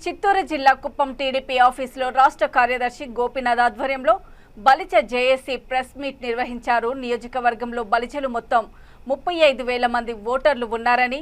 చిత్తూరు జిల్లా కుప్పం టీడీపీ ఆఫీసులో రాష్ట్ర కార్యదర్శి గోపీనాథ్ ఆధ్వర్యంలో బలిజ జేఏసీ ప్రెస్ మీట్ నిర్వహించారు. నియోజకవర్గంలో బలిజలు మొత్తం 35,000 మంది ఓటర్లు ఉన్నారని,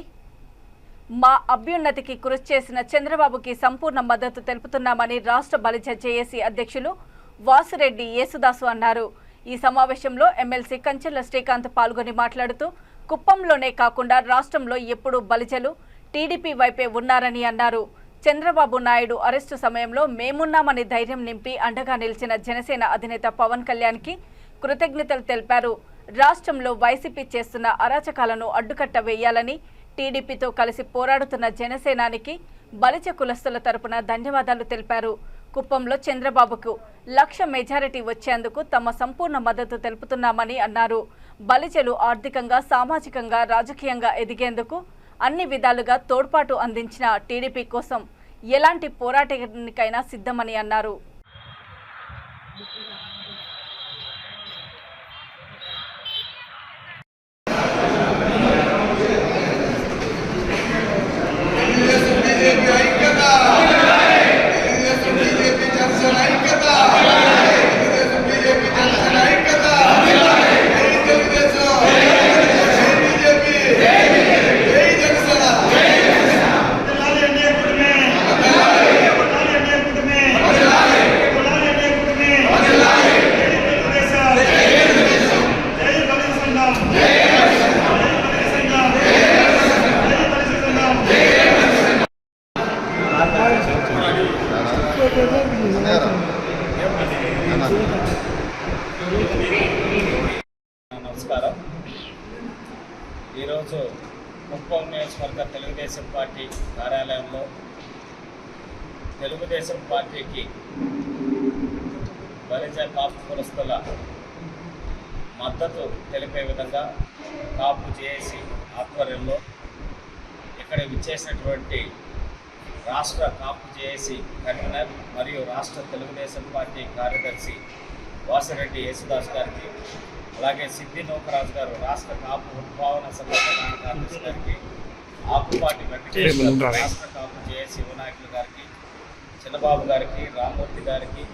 మా అభ్యున్నతికి కృషి చేసిన చంద్రబాబుకి సంపూర్ణ మద్దతు తెలుపుతున్నామని రాష్ట్ర బలిజ జేఏసీ అధ్యక్షులు వాసిరెడ్డి యేసుదాసు అన్నారు. ఈ సమావేశంలో ఎమ్మెల్సీ కంచెల శ్రీకాంత్ పాల్గొని మాట్లాడుతూ కుప్పంలోనే కాకుండా రాష్ట్రంలో ఎప్పుడూ బలిజలు టీడీపీ వైపే ఉన్నారని అన్నారు. చంద్రబాబు నాయుడు అరెస్టు సమయంలో మేమున్నామని ధైర్యం నింపి అండగా నిలిచిన జనసేన అధినేత పవన్ కళ్యాణ్కి కృతజ్ఞతలు తెలిపారు. రాష్ట్రంలో వైసీపీ చేస్తున్న అరాచకాలను అడ్డుకట్ట వేయాలని టీడీపీతో కలిసి పోరాడుతున్న జనసేనానికి బలిజ కులస్తుల తరపున ధన్యవాదాలు తెలిపారు. కుప్పంలో చంద్రబాబుకు 1,00,000 మెజారిటీ వచ్చేందుకు తమ సంపూర్ణ మద్దతు తెలుపుతున్నామని అన్నారు. బలిజలు ఆర్థికంగా, సామాజికంగా, రాజకీయంగా ఎదిగేందుకు అన్ని విధాలుగా తోడ్పాటు అందించిన టీడీపీ కోసం ఎలాంటి పోరాటానికైనా సిద్ధమని అన్నారు. నమస్కారం. ఈరోజు కుప్పం నియోజకవర్గ తెలుగుదేశం పార్టీ కార్యాలయంలో తెలుగుదేశం పార్టీకి బలిజ కాపు కులస్తుల మద్దతు తెలిపే విధంగా కాపు జేఏసీ ఆధ్వర్యంలో ఇక్కడ విచ్చేసినటువంటి రాష్ట్ర కాపు జేఏసీ కన్వీనర్ మరియు రాష్ట్ర తెలుగుదేశం పార్టీ కార్యదర్శి వాసిరెడ్డి యేసుదాస్ గారికి, అలాగే సిద్ధి నూకరాజు గారు రాష్ట్ర కాపు ఉద్భావన సంఘ ప్రధాన కార్యదర్శి గారికి, ఆకుపాటి వెంకటేశ్వర రాష్ట్ర కాపు జేఏసీ యువనాయకులు గారికి, చంద్రబాబు గారికి, రామ్మూర్తి గారికి,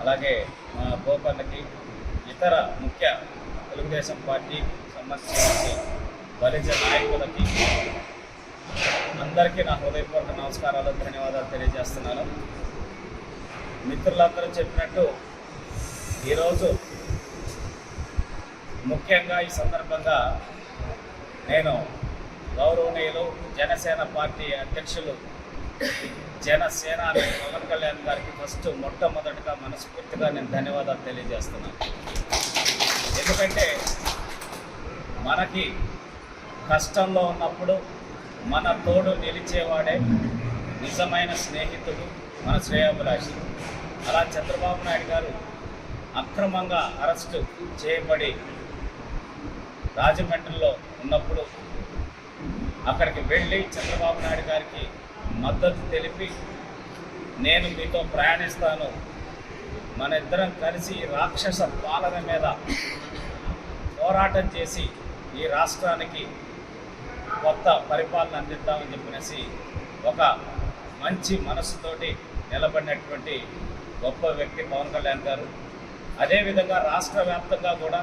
అలాగే మా గోపన్నకి, ఇతర ముఖ్య తెలుగుదేశం పార్టీ సంబంధించి బలిజ నాయకులకి అందరికీ నా హృదయపూర్వక నమస్కారాలు, ధన్యవాదాలు తెలియజేస్తున్నాను. మిత్రులందరూ చెప్పినట్టు ఈరోజు ముఖ్యంగా ఈ సందర్భంగా నేను గౌరవనీయులు జనసేన పార్టీ అధ్యక్షులు జనసేనాని పవన్ కళ్యాణ్ గారికి మొట్టమొదటిగా మనస్ఫూర్తిగా నేను ధన్యవాదాలు తెలియజేస్తున్నాను. ఎందుకంటే మనకి కష్టంలో ఉన్నప్పుడు మన తోడు నిలిచేవాడే నిజమైన స్నేహితుడు, మన శ్రేయోభిలాషి. అలా చంద్రబాబు నాయుడు గారు అక్రమంగా అరెస్టు చేయబడి రాజమండ్రిలో ఉన్నప్పుడు అక్కడికి వెళ్ళి చంద్రబాబు నాయుడు గారికి మద్దతు తెలిపి నేను మీతో ప్రయాణిస్తాను, మన ఇద్దరం కలిసి రాక్షస పాలన మీద పోరాటం చేసి ఈ రాష్ట్రానికి కొత్త పరిపాలన అందిద్దామని చెప్పినేసి ఒక మంచి మనసుతోటి నిలబడినటువంటి గొప్ప వ్యక్తి పవన్ కళ్యాణ్ గారు. అదేవిధంగా రాష్ట్ర వ్యాప్తంగా కూడా